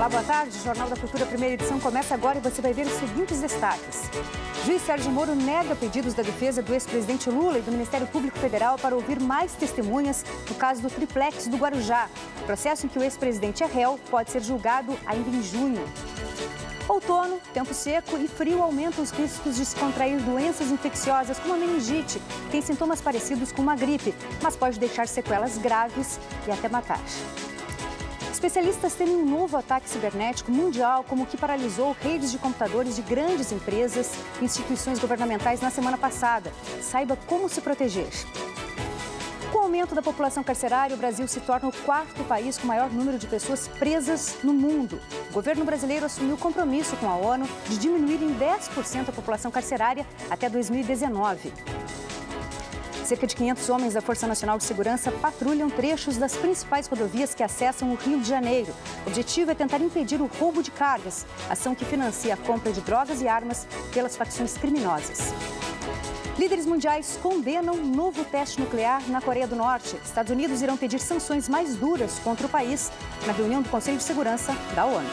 Olá, boa tarde. O Jornal da Cultura, primeira edição, começa agora e você vai ver os seguintes destaques. Juiz Sérgio Moro nega pedidos da defesa do ex-presidente Lula e do Ministério Público Federal para ouvir mais testemunhas no caso do triplex do Guarujá. O processo em que o ex-presidente é réu pode ser julgado ainda em junho. Outono, tempo seco e frio aumentam os riscos de se contrair doenças infecciosas como a meningite, que tem sintomas parecidos com uma gripe, mas pode deixar sequelas graves e até matar. Especialistas temem um novo ataque cibernético mundial, como o que paralisou redes de computadores de grandes empresas e instituições governamentais na semana passada. Saiba como se proteger. Com o aumento da população carcerária, o Brasil se torna o quarto país com maior número de pessoas presas no mundo. O governo brasileiro assumiu o compromisso com a ONU de diminuir em 10% a população carcerária até 2019. Cerca de 500 homens da Força Nacional de Segurança patrulham trechos das principais rodovias que acessam o Rio de Janeiro. O objetivo é tentar impedir o roubo de cargas, ação que financia a compra de drogas e armas pelas facções criminosas. Líderes mundiais condenam um novo teste nuclear na Coreia do Norte. Estados Unidos irão pedir sanções mais duras contra o país na reunião do Conselho de Segurança da ONU.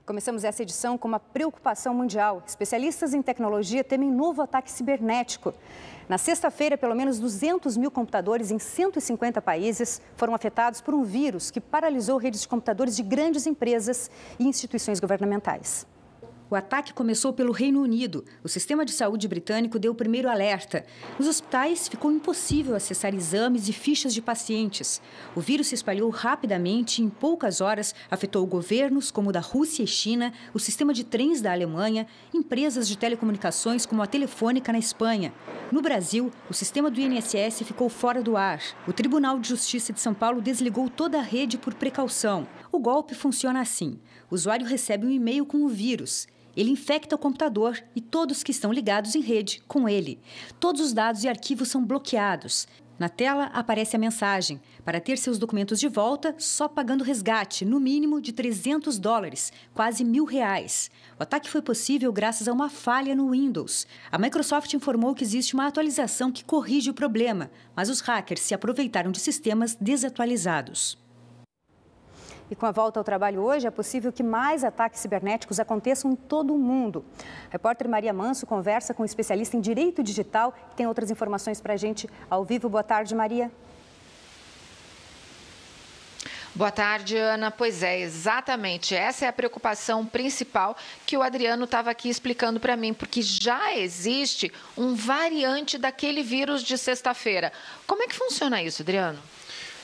Começamos essa edição com uma preocupação mundial. Especialistas em tecnologia temem novo ataque cibernético. Na sexta-feira, pelo menos 200 mil computadores em 150 países foram afetados por um vírus que paralisou redes de computadores de grandes empresas e instituições governamentais. O ataque começou pelo Reino Unido. O sistema de saúde britânico deu o primeiro alerta. Nos hospitais, ficou impossível acessar exames e fichas de pacientes. O vírus se espalhou rapidamente e, em poucas horas, afetou governos como o da Rússia e China, o sistema de trens da Alemanha, empresas de telecomunicações como a Telefônica na Espanha. No Brasil, o sistema do INSS ficou fora do ar. O Tribunal de Justiça de São Paulo desligou toda a rede por precaução. O golpe funciona assim. O usuário recebe um e-mail com o vírus. Ele infecta o computador e todos que estão ligados em rede com ele. Todos os dados e arquivos são bloqueados. Na tela aparece a mensagem: para ter seus documentos de volta, só pagando resgate, no mínimo de $300, quase R$1.000. O ataque foi possível graças a uma falha no Windows. A Microsoft informou que existe uma atualização que corrige o problema, mas os hackers se aproveitaram de sistemas desatualizados. E com a volta ao trabalho hoje, é possível que mais ataques cibernéticos aconteçam em todo o mundo. A repórter Maria Manso conversa com um especialista em direito digital que tem outras informações para a gente ao vivo. Boa tarde, Maria. Boa tarde, Ana. Pois é, exatamente. Essa é a preocupação principal que o Adriano estava aqui explicando para mim, porque já existe um variante daquele vírus de sexta-feira. Como é que funciona isso, Adriano?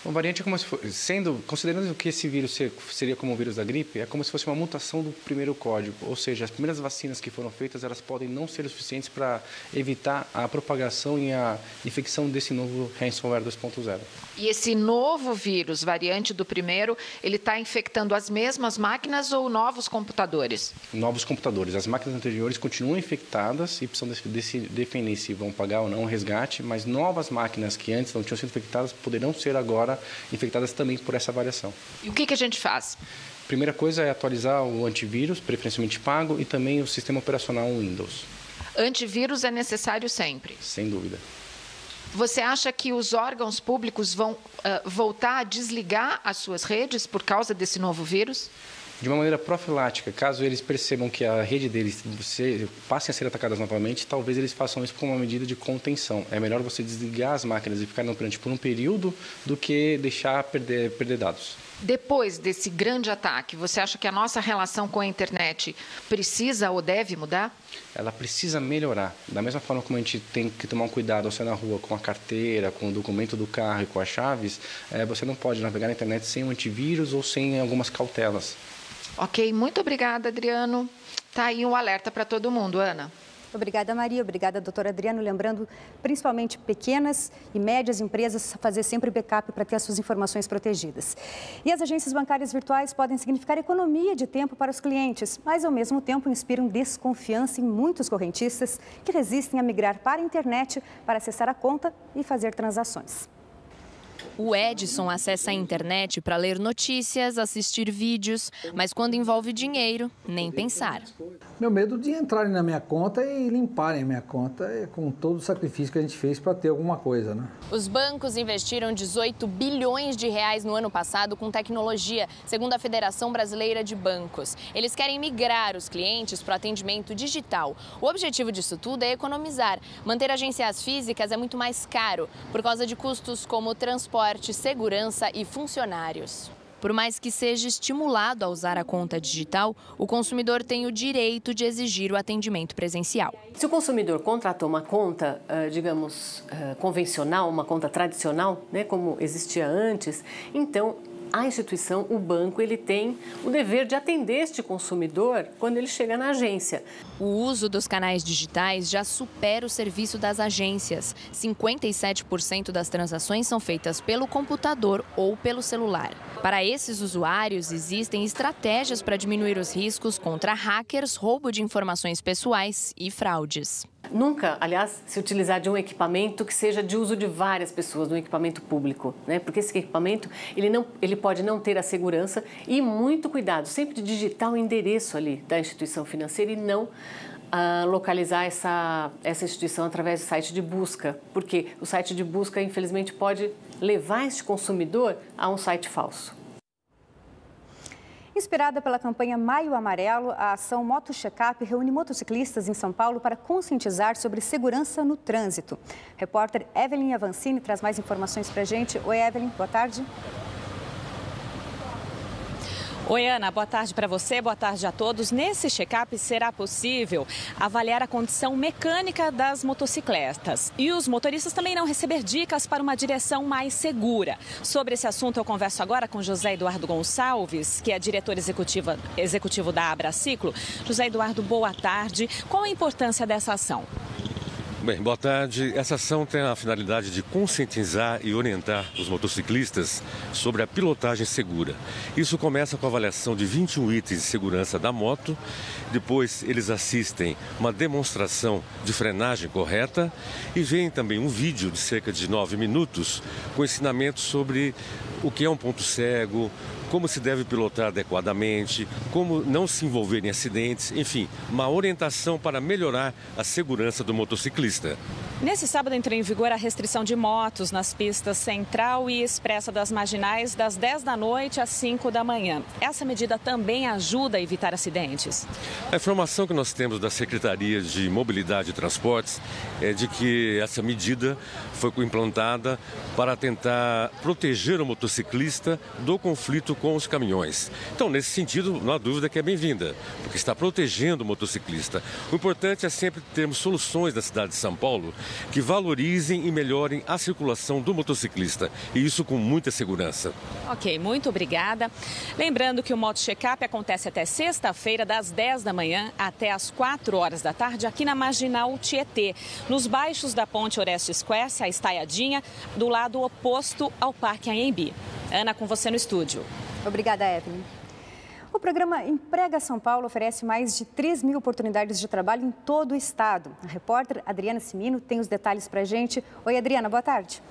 Uma variante é como se fosse, considerando que esse vírus seria como o vírus da gripe, é como se fosse uma mutação do primeiro código. Ou seja, as primeiras vacinas que foram feitas, elas podem não ser o suficientes para evitar a propagação e a infecção desse novo ransomware 2.0. E esse novo vírus, variante do primeiro, ele está infectando as mesmas máquinas ou novos computadores? Novos computadores. As máquinas anteriores continuam infectadas e precisam defender se vão pagar ou não o resgate, mas novas máquinas que antes não tinham sido infectadas poderão ser agora infectadas também por essa variação. E o que a gente faz? Primeira coisa é atualizar o antivírus, preferencialmente pago, e também o sistema operacional Windows. Antivírus é necessário sempre? Sem dúvida. Você acha que os órgãos públicos vão voltar a desligar as suas redes por causa desse novo vírus? De uma maneira profilática, caso eles percebam que a rede deles passem a ser atacadas novamente, talvez eles façam isso como uma medida de contenção. É melhor você desligar as máquinas e ficar inoperante por um período do que deixar perder dados. Depois desse grande ataque, você acha que a nossa relação com a internet precisa ou deve mudar? Ela precisa melhorar. Da mesma forma como a gente tem que tomar um cuidado ao sair na rua com a carteira, com o documento do carro e com as chaves, você não pode navegar na internet sem um antivírus ou sem algumas cautelas. Ok, muito obrigada, Adriano. Tá aí um alerta para todo mundo, Ana. Obrigada, Maria. Obrigada, doutor Adriano. Lembrando, principalmente pequenas e médias empresas, fazer sempre backup para ter as suas informações protegidas. E as agências bancárias virtuais podem significar economia de tempo para os clientes, mas, ao mesmo tempo, inspiram desconfiança em muitos correntistas que resistem a migrar para a internet para acessar a conta e fazer transações. O Edson acessa a internet para ler notícias, assistir vídeos, mas quando envolve dinheiro, nem pensar. Meu medo de entrarem na minha conta e limparem a minha conta com todo o sacrifício que a gente fez para ter alguma coisa, né? Os bancos investiram 18 bilhões de reais no ano passado com tecnologia, segundo a Federação Brasileira de Bancos. Eles querem migrar os clientes para o atendimento digital. O objetivo disso tudo é economizar. Manter agências físicas é muito mais caro, por causa de custos como transporte, segurança e funcionários. Por mais que seja estimulado a usar a conta digital, o consumidor tem o direito de exigir o atendimento presencial. Se o consumidor contratou uma conta, digamos, convencional, uma conta tradicional, né, como existia antes, então a instituição, o banco, ele tem o dever de atender este consumidor quando ele chega na agência. O uso dos canais digitais já supera o serviço das agências. 57% das transações são feitas pelo computador ou pelo celular. Para esses usuários, existem estratégias para diminuir os riscos contra hackers, roubo de informações pessoais e fraudes. Nunca, aliás, se utilizar de um equipamento que seja de uso de várias pessoas, um equipamento público, né? Porque esse equipamento, ele pode não ter a segurança e muito cuidado, sempre de digitar o endereço ali da instituição financeira e não localizar essa instituição através do site de busca, porque o site de busca, infelizmente, pode levar este consumidor a um site falso. Inspirada pela campanha Maio Amarelo, a ação Moto Checkup reúne motociclistas em São Paulo para conscientizar sobre segurança no trânsito. Repórter Evelyn Avancini traz mais informações para a gente. Oi, Evelyn, boa tarde. Oi, Ana, boa tarde para você, boa tarde a todos. Nesse check-up será possível avaliar a condição mecânica das motocicletas e os motoristas também irão receber dicas para uma direção mais segura. Sobre esse assunto eu converso agora com José Eduardo Gonçalves, que é diretor executivo da Abraciclo. José Eduardo, boa tarde. Qual a importância dessa ação? Bem, boa tarde. Essa ação tem a finalidade de conscientizar e orientar os motociclistas sobre a pilotagem segura. Isso começa com a avaliação de 21 itens de segurança da moto. Depois eles assistem uma demonstração de frenagem correta e veem também um vídeo de cerca de 9 minutos com ensinamentos sobre o que é um ponto cego, como se deve pilotar adequadamente, como não se envolver em acidentes, enfim, uma orientação para melhorar a segurança do motociclista. Nesse sábado entrou em vigor a restrição de motos nas pistas Central e Expressa das Marginais das 10 da noite às 5 da manhã. Essa medida também ajuda a evitar acidentes? A informação que nós temos da Secretaria de Mobilidade e Transportes é de que essa medida foi implantada para tentar proteger o motociclista do conflito com os caminhões. Então, nesse sentido, não há dúvida que é bem-vinda, porque está protegendo o motociclista. O importante é sempre termos soluções na cidade de São Paulo que valorizem e melhorem a circulação do motociclista, e isso com muita segurança. Ok, muito obrigada. Lembrando que o Moto Checkup acontece até sexta-feira, das 10 da manhã até as 4 horas da tarde, aqui na Marginal Tietê, nos baixos da Ponte Oreste Square, a Estaiadinha, do lado oposto ao Parque Anhembi. Ana, com você no estúdio. Obrigada, Evelyn. O programa Emprega São Paulo oferece mais de 3 mil oportunidades de trabalho em todo o estado. A repórter Adriana Cimino tem os detalhes para a gente. Oi, Adriana, boa tarde.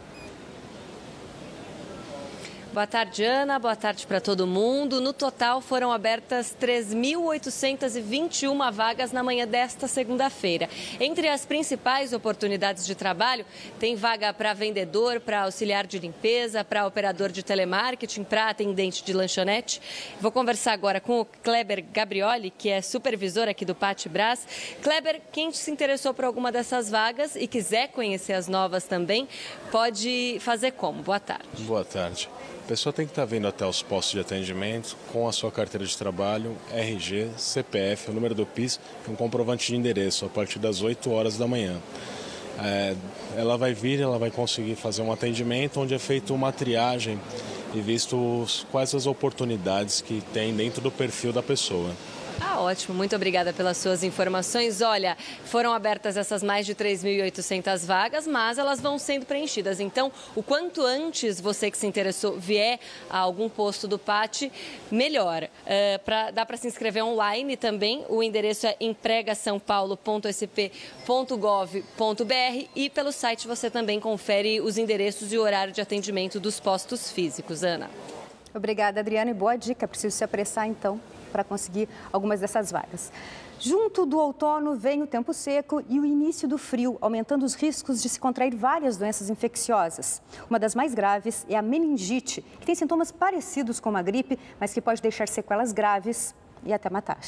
Boa tarde, Ana. Boa tarde para todo mundo. No total, foram abertas 3.821 vagas na manhã desta segunda-feira. Entre as principais oportunidades de trabalho, tem vaga para vendedor, para auxiliar de limpeza, para operador de telemarketing, para atendente de lanchonete. Vou conversar agora com o Kleber Gabrioli, que é supervisor aqui do Patibras. Kleber, quem se interessou por alguma dessas vagas e quiser conhecer as novas também, pode fazer como? Boa tarde. Boa tarde. A pessoa tem que estar vindo até os postos de atendimento com a sua carteira de trabalho, RG, CPF, o número do PIS e um comprovante de endereço a partir das 8 horas da manhã. Ela vai vir, ela vai conseguir fazer um atendimento onde é feita uma triagem e visto quais as oportunidades que tem dentro do perfil da pessoa. Ótimo, muito obrigada pelas suas informações. Olha, foram abertas essas mais de 3.800 vagas, mas elas vão sendo preenchidas. Então, o quanto antes você que se interessou vier a algum posto do PAT, melhor. Dá para se inscrever online também. O endereço é empregasaopaulo.sp.gov.br e pelo site você também confere os endereços e o horário de atendimento dos postos físicos. Ana. Obrigada, Adriana, e boa dica. Preciso se apressar, então, para conseguir algumas dessas vagas. Junto do outono vem o tempo seco e o início do frio, aumentando os riscos de se contrair várias doenças infecciosas. Uma das mais graves é a meningite, que tem sintomas parecidos com uma gripe, mas que pode deixar sequelas graves e até matar.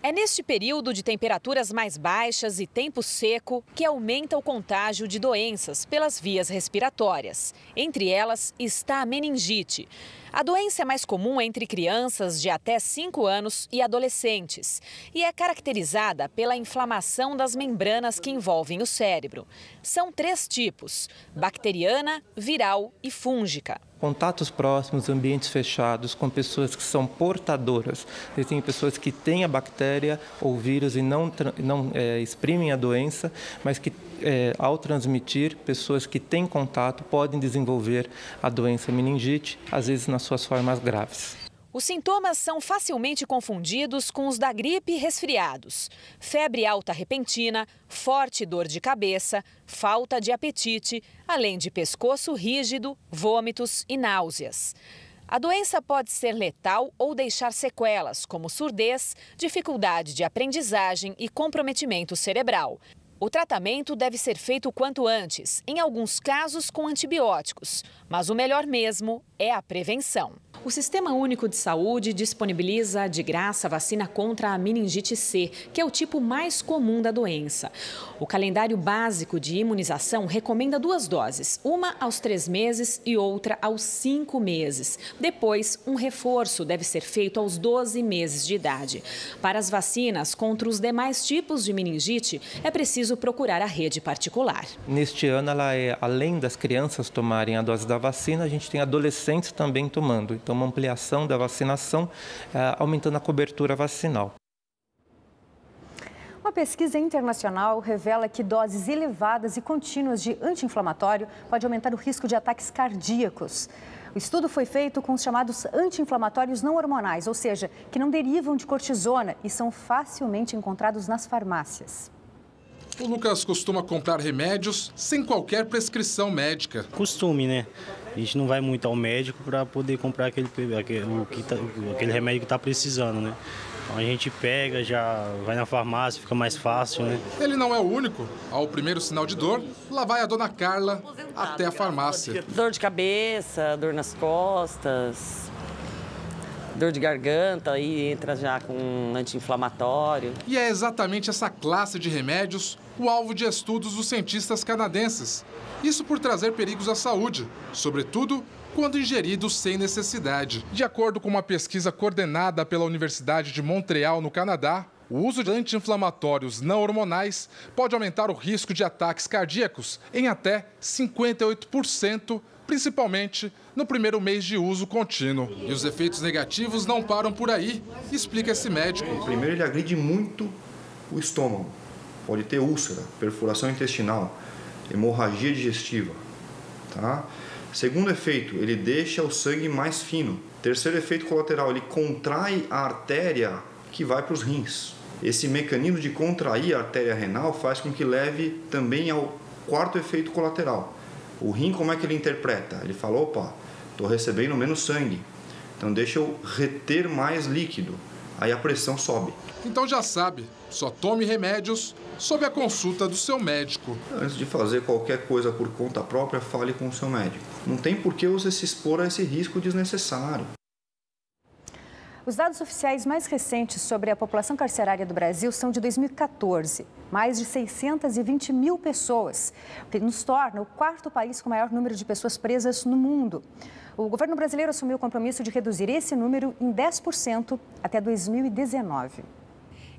É neste período de temperaturas mais baixas e tempo seco que aumenta o contágio de doenças pelas vias respiratórias. Entre elas está a meningite. A doença é mais comum entre crianças de até 5 anos e adolescentes e é caracterizada pela inflamação das membranas que envolvem o cérebro. São 3 tipos: bacteriana, viral e fúngica. Contatos próximos, ambientes fechados, com pessoas que são portadoras. Tem pessoas que têm a bactéria ou vírus e não exprimem a doença, mas que ao transmitir, pessoas que têm contato podem desenvolver a doença meningite, às vezes nas suas formas graves. Os sintomas são facilmente confundidos com os da gripe e resfriados. Febre alta repentina, forte dor de cabeça, falta de apetite, além de pescoço rígido, vômitos e náuseas. A doença pode ser letal ou deixar sequelas, como surdez, dificuldade de aprendizagem e comprometimento cerebral. O tratamento deve ser feito o quanto antes, em alguns casos com antibióticos, mas o melhor mesmo é a prevenção. O Sistema Único de Saúde disponibiliza de graça a vacina contra a meningite C, que é o tipo mais comum da doença. O calendário básico de imunização recomenda 2 doses, uma aos 3 meses e outra aos 5 meses. Depois, um reforço deve ser feito aos 12 meses de idade. Para as vacinas contra os demais tipos de meningite, é preciso procurar a rede particular. Neste ano, além das crianças tomarem a dose da vacina, a gente tem adolescentes também tomando. Então, uma ampliação da vacinação, aumentando a cobertura vacinal. Uma pesquisa internacional revela que doses elevadas e contínuas de anti-inflamatório pode aumentar o risco de ataques cardíacos. O estudo foi feito com os chamados anti-inflamatórios não hormonais, ou seja, que não derivam de cortisona e são facilmente encontrados nas farmácias. O Lucas costuma comprar remédios sem qualquer prescrição médica. Costume, né? A gente não vai muito ao médico para poder comprar aquele remédio que está precisando, né? Então a gente pega, já vai na farmácia, fica mais fácil, né? Ele não é o único. Ao primeiro sinal de dor, lá vai a dona Carla até a farmácia. Dor de cabeça, dor nas costas, dor de garganta, aí entra já com um anti-inflamatório. E é exatamente essa classe de remédios o alvo de estudos dos cientistas canadenses. Isso por trazer perigos à saúde, sobretudo quando ingeridos sem necessidade. De acordo com uma pesquisa coordenada pela Universidade de Montreal, no Canadá, o uso de anti-inflamatórios não hormonais pode aumentar o risco de ataques cardíacos em até 58%, principalmente no primeiro mês de uso contínuo. E os efeitos negativos não param por aí, explica esse médico. Primeiro, ele agride muito o estômago. Pode ter úlcera, perfuração intestinal, hemorragia digestiva. Tá? Segundo efeito, ele deixa o sangue mais fino. Terceiro efeito colateral, ele contrai a artéria que vai para os rins. Esse mecanismo de contrair a artéria renal faz com que leve também ao quarto efeito colateral. O rim, como é que ele interpreta? Ele fala, opa, estou recebendo menos sangue, então deixa eu reter mais líquido. Aí a pressão sobe. Então já sabe, só tome remédios sob a consulta do seu médico. Antes de fazer qualquer coisa por conta própria, fale com o seu médico. Não tem por que você se expor a esse risco desnecessário. Os dados oficiais mais recentes sobre a população carcerária do Brasil são de 2014. Mais de 620 mil pessoas, o que nos torna o 4º país com o maior número de pessoas presas no mundo. O governo brasileiro assumiu o compromisso de reduzir esse número em 10% até 2019.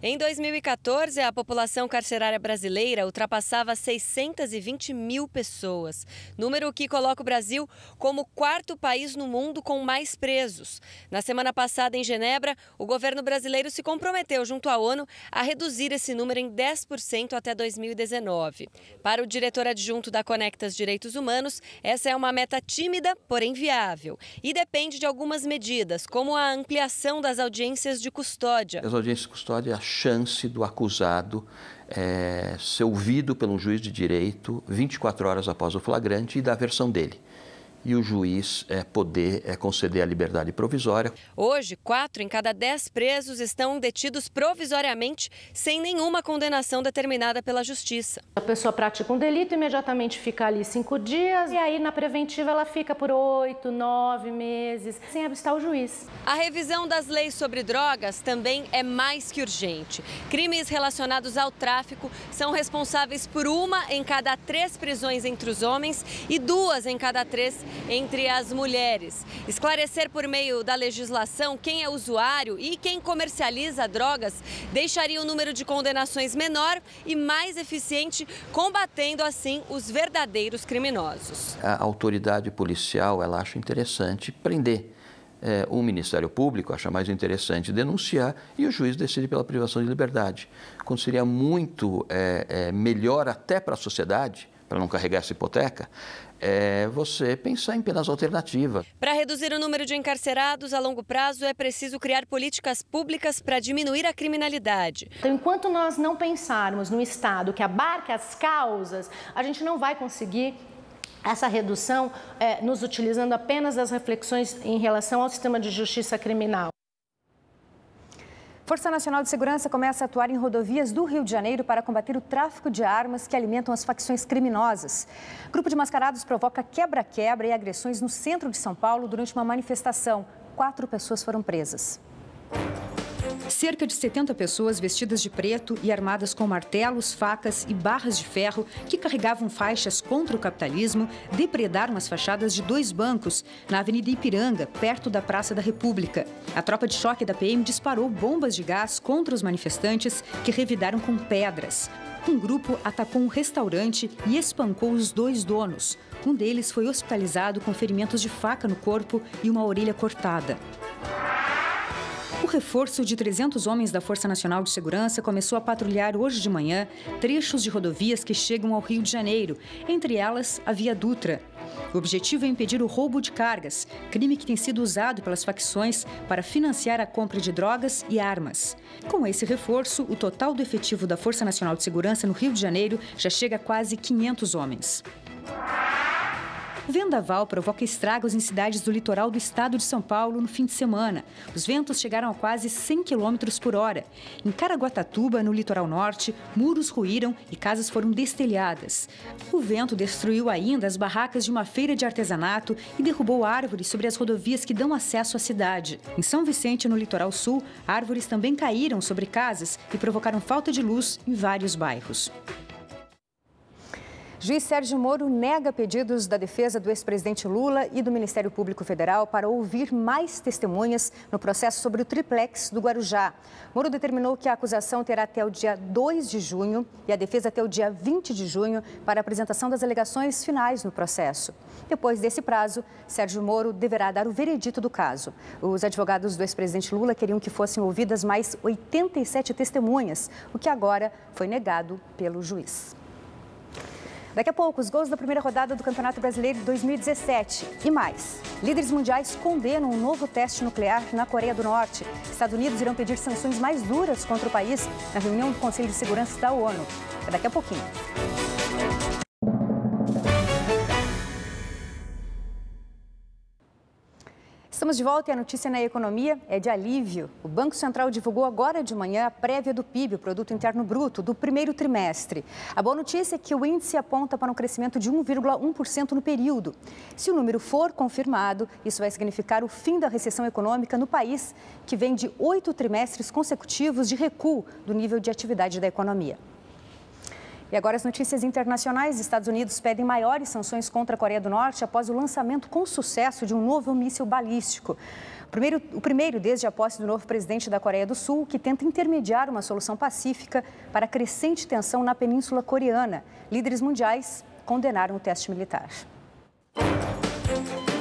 Em 2014, a população carcerária brasileira ultrapassava 620 mil pessoas, número que coloca o Brasil como o quarto país no mundo com mais presos. Na semana passada, em Genebra, o governo brasileiro se comprometeu junto à ONU a reduzir esse número em 10% até 2019. Para o diretor adjunto da Conectas Direitos Humanos, essa é uma meta tímida, porém viável, e depende de algumas medidas, como a ampliação das audiências de custódia. As audiências de custódia, a chance do acusado ser ouvido pelo juiz de direito 24 horas após o flagrante e da versão dele. E o juiz poder conceder a liberdade provisória. Hoje, 4 em cada 10 presos estão detidos provisoriamente, sem nenhuma condenação determinada pela Justiça. A pessoa pratica um delito, imediatamente fica ali 5 dias, e aí na preventiva ela fica por 8, 9 meses, sem avistar o juiz. A revisão das leis sobre drogas também é mais que urgente. Crimes relacionados ao tráfico são responsáveis por 1 em cada 3 prisões entre os homens e 2 em cada 3 entre as mulheres. Esclarecer por meio da legislação quem é usuário e quem comercializa drogas deixaria o número de condenações menor e mais eficiente, combatendo assim os verdadeiros criminosos. A autoridade policial, ela acha interessante prender. O Ministério Público acha mais interessante denunciar e o juiz decide pela privação de liberdade. Quando seria muito melhor até para a sociedade, para não carregar essa hipoteca, você pensar em penas alternativas. Para reduzir o número de encarcerados a longo prazo, é preciso criar políticas públicas para diminuir a criminalidade. Então, enquanto nós não pensarmos no Estado que abarca as causas, a gente não vai conseguir essa redução nos utilizando apenas das reflexões em relação ao sistema de justiça criminal. Força Nacional de Segurança começa a atuar em rodovias do Rio de Janeiro para combater o tráfico de armas que alimentam as facções criminosas. Grupo de mascarados provoca quebra-quebra e agressões no centro de São Paulo durante uma manifestação. 4 pessoas foram presas. Cerca de 70 pessoas vestidas de preto e armadas com martelos, facas e barras de ferro que carregavam faixas contra o capitalismo depredaram as fachadas de 2 bancos na Avenida Ipiranga, perto da Praça da República. A tropa de choque da PM disparou bombas de gás contra os manifestantes que revidaram com pedras. Um grupo atacou um restaurante e espancou os 2 donos. Um deles foi hospitalizado com ferimentos de faca no corpo e uma orelha cortada. O reforço de 300 homens da Força Nacional de Segurança começou a patrulhar hoje de manhã trechos de rodovias que chegam ao Rio de Janeiro, entre elas a Via Dutra. O objetivo é impedir o roubo de cargas, crime que tem sido usado pelas facções para financiar a compra de drogas e armas. Com esse reforço, o total do efetivo da Força Nacional de Segurança no Rio de Janeiro já chega a quase 500 homens. Vendaval provoca estragos em cidades do litoral do estado de São Paulo no fim de semana. Os ventos chegaram a quase 100 km por hora. Em Caraguatatuba, no litoral norte, muros ruíram e casas foram destelhadas. O vento destruiu ainda as barracas de uma feira de artesanato e derrubou árvores sobre as rodovias que dão acesso à cidade. Em São Vicente, no litoral sul, árvores também caíram sobre casas e provocaram falta de luz em vários bairros. Juiz Sérgio Moro nega pedidos da defesa do ex-presidente Lula e do Ministério Público Federal para ouvir mais testemunhas no processo sobre o triplex do Guarujá. Moro determinou que a acusação terá até o dia 2 de junho e a defesa até o dia 20 de junho para a apresentação das alegações finais no processo. Depois desse prazo, Sérgio Moro deverá dar o veredito do caso. Os advogados do ex-presidente Lula queriam que fossem ouvidas mais 87 testemunhas, o que agora foi negado pelo juiz. Daqui a pouco, os gols da primeira rodada do Campeonato Brasileiro de 2017 e mais. Líderes mundiais condenam um novo teste nuclear na Coreia do Norte. Estados Unidos irão pedir sanções mais duras contra o país na reunião do Conselho de Segurança da ONU. É daqui a pouquinho. Estamos de volta e a notícia na economia é de alívio. O Banco Central divulgou agora de manhã a prévia do PIB, o Produto Interno Bruto, do primeiro trimestre. A boa notícia é que o índice aponta para um crescimento de 1,1% no período. Se o número for confirmado, isso vai significar o fim da recessão econômica no país, que vem de 8 trimestres consecutivos de recuo do nível de atividade da economia. E agora as notícias internacionais. Estados Unidos pedem maiores sanções contra a Coreia do Norte após o lançamento com sucesso de um novo míssil balístico. O primeiro desde a posse do novo presidente da Coreia do Sul, que tenta intermediar uma solução pacífica para a crescente tensão na Península Coreana. Líderes mundiais condenaram o teste militar.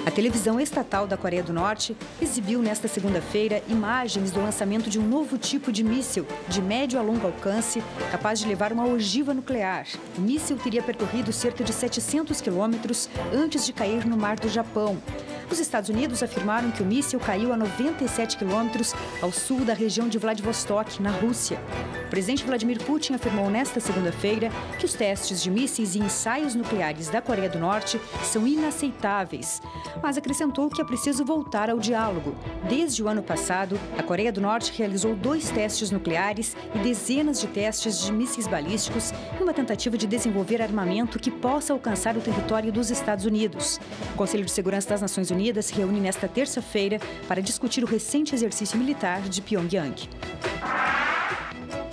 A televisão estatal da Coreia do Norte exibiu nesta segunda-feira imagens do lançamento de um novo tipo de míssil de médio a longo alcance, capaz de levar uma ogiva nuclear. O míssil teria percorrido cerca de 700 quilômetros antes de cair no mar do Japão. Os Estados Unidos afirmaram que o míssil caiu a 97 quilômetros ao sul da região de Vladivostok, na Rússia. O presidente Vladimir Putin afirmou nesta segunda-feira que os testes de mísseis e ensaios nucleares da Coreia do Norte são inaceitáveis, mas acrescentou que é preciso voltar ao diálogo. Desde o ano passado, a Coreia do Norte realizou 2 testes nucleares e dezenas de testes de mísseis balísticos em uma tentativa de desenvolver armamento que possa alcançar o território dos Estados Unidos. O Conselho de Segurança das Nações Unidas se reúne nesta terça-feira para discutir o recente exercício militar de Pyongyang.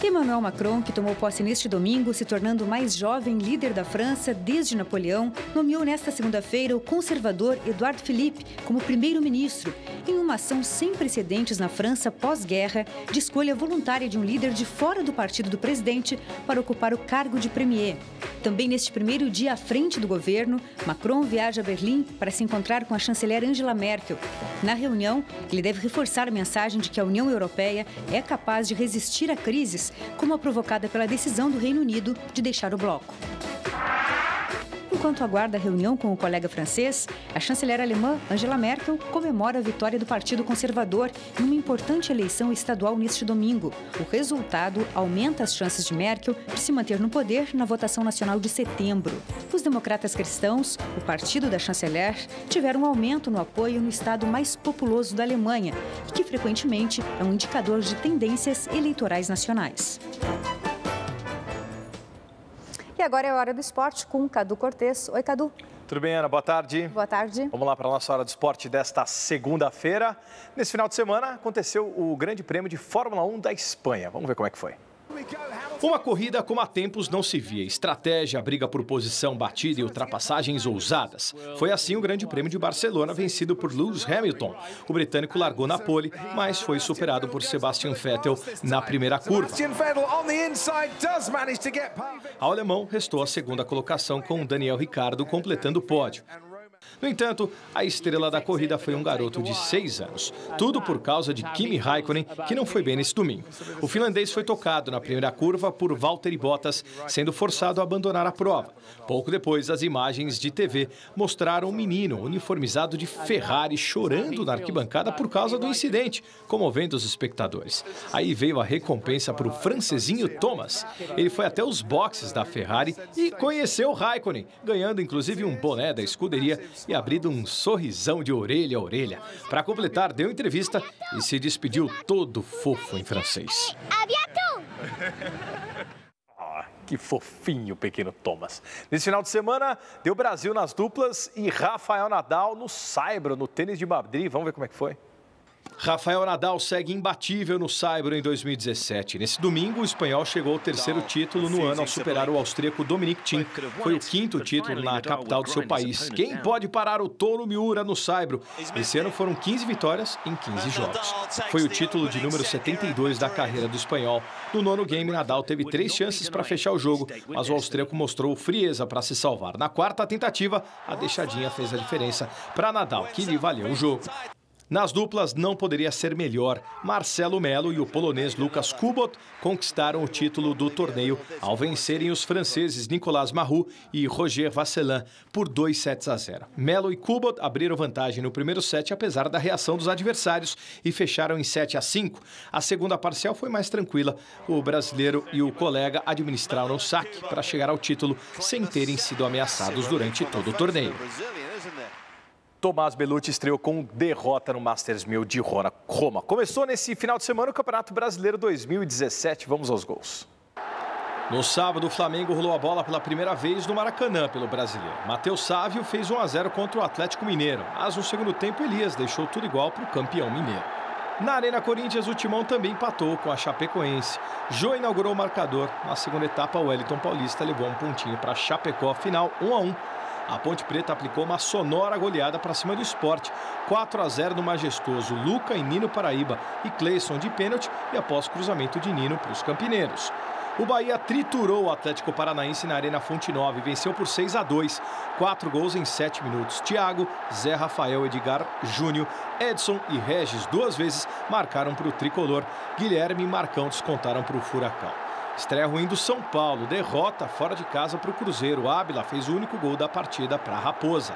Emmanuel Macron, que tomou posse neste domingo, se tornando o mais jovem líder da França desde Napoleão, nomeou nesta segunda-feira o conservador Édouard Philippe como primeiro-ministro, em uma ação sem precedentes na França pós-guerra de escolha voluntária de um líder de fora do partido do presidente para ocupar o cargo de premier. Também neste primeiro dia à frente do governo, Macron viaja a Berlim para se encontrar com a chanceler Angela Merkel. Na reunião, ele deve reforçar a mensagem de que a União Europeia é capaz de resistir a crises, como a provocada pela decisão do Reino Unido de deixar o bloco. Enquanto aguarda a reunião com o colega francês, a chanceler alemã Angela Merkel comemora a vitória do Partido Conservador em uma importante eleição estadual neste domingo. O resultado aumenta as chances de Merkel de se manter no poder na votação nacional de setembro. Os democratas cristãos, o partido da chanceler, tiveram um aumento no apoio no estado mais populoso da Alemanha e que frequentemente é um indicador de tendências eleitorais nacionais. E agora é a hora do esporte com o Cadu Cortez. Oi, Cadu. Tudo bem, Ana? Boa tarde. Boa tarde. Vamos lá para a nossa hora do esporte desta segunda-feira. Nesse final de semana aconteceu o Grande Prêmio de Fórmula 1 da Espanha. Vamos ver como é que foi. Uma corrida como há tempos não se via. Estratégia, briga por posição, batida e ultrapassagens ousadas. Foi assim o Grande Prêmio de Barcelona, vencido por Lewis Hamilton. O britânico largou na pole, mas foi superado por Sebastian Vettel na primeira curva. Ao alemão restou a segunda colocação com Daniel Ricciardo completando o pódio. No entanto, a estrela da corrida foi um garoto de 6 anos. Tudo por causa de Kimi Räikkönen, que não foi bem nesse domingo. O finlandês foi tocado na primeira curva por Valtteri Bottas, sendo forçado a abandonar a prova. Pouco depois, as imagens de TV mostraram um menino uniformizado de Ferrari chorando na arquibancada por causa do incidente, comovendo os espectadores. Aí veio a recompensa para o francesinho Thomas. Ele foi até os boxes da Ferrari e conheceu Räikkönen, ganhando inclusive um boné da escuderia e abrindo um sorrisão de orelha a orelha. Para completar, deu entrevista e se despediu todo fofo em francês. Que fofinho, pequeno Thomas. Nesse final de semana, deu Brasil nas duplas e Rafael Nadal no saibro, no tênis de Madrid. Vamos ver como é que foi? Rafael Nadal segue imbatível no saibro em 2017. Nesse domingo, o espanhol chegou ao terceiro título no ano ao superar o austríaco Dominic Thiem. Foi o 5º título na capital do seu país. Quem pode parar o Toro Miura no saibro? Esse ano foram 15 vitórias em 15 jogos. Foi o título de número 72 da carreira do espanhol. No nono game, Nadal teve 3 chances para fechar o jogo, mas o austríaco mostrou frieza para se salvar. Na quarta tentativa, a deixadinha fez a diferença para Nadal, que lhe valeu o jogo. Nas duplas, não poderia ser melhor. Marcelo Melo e o polonês Łukasz Kubot conquistaram o título do torneio ao vencerem os franceses Nicolas Mahut e Roger Vasselin por 2-0. Melo e Kubot abriram vantagem no primeiro set, apesar da reação dos adversários, e fecharam em 7-5. A segunda parcial foi mais tranquila. O brasileiro e o colega administraram o saque para chegar ao título sem terem sido ameaçados durante todo o torneio. Tomás Bellucci estreou com derrota no Masters 1000 de Roma. Começou nesse final de semana o Campeonato Brasileiro 2017. Vamos aos gols. No sábado, o Flamengo rolou a bola pela primeira vez no Maracanã pelo brasileiro. Matheus Sávio fez 1-0 contra o Atlético Mineiro, mas no segundo tempo Elias deixou tudo igual para o campeão mineiro. Na Arena Corinthians, o Timão também empatou com a Chapecoense. Jô inaugurou o marcador. Na segunda etapa, o Wellington Paulista levou um pontinho para Chapecó, final 1-1. A Ponte Preta aplicou uma sonora goleada para cima do Sport. 4-0 no majestoso Luca e Nino Paraíba e Cleison de pênalti e após cruzamento de Nino para os campineiros. O Bahia triturou o Atlético Paranaense na Arena Fonte Nova e venceu por 6-2. 4 gols em 7 minutos. Thiago, Zé Rafael, Edgar Júnior, Edson e Regis 2 vezes marcaram para o Tricolor. Guilherme e Marcão descontaram para o Furacão. Estreia ruim do São Paulo, derrota fora de casa para o Cruzeiro. Ábila fez o único gol da partida para a Raposa.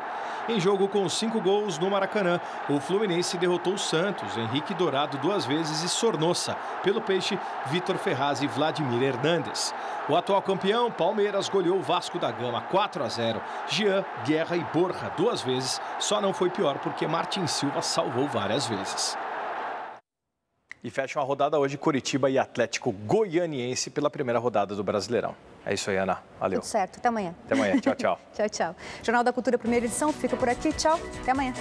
Em jogo com 5 gols no Maracanã, o Fluminense derrotou o Santos, Henrique Dourado 2 vezes e Sornossa. Pelo Peixe, Vitor Ferraz e Vladimir Hernandes. O atual campeão, Palmeiras, goleou o Vasco da Gama 4-0. Jean, Guerra e Borja 2 vezes. Só não foi pior porque Martin Silva salvou várias vezes. E fecha uma rodada hoje, Coritiba e Atlético Goianiense pela primeira rodada do Brasileirão. É isso aí, Ana. Valeu. Tudo certo. Até amanhã. Até amanhã. Tchau, tchau. Tchau, tchau. Jornal da Cultura, primeira edição, fica por aqui. Tchau. Até amanhã.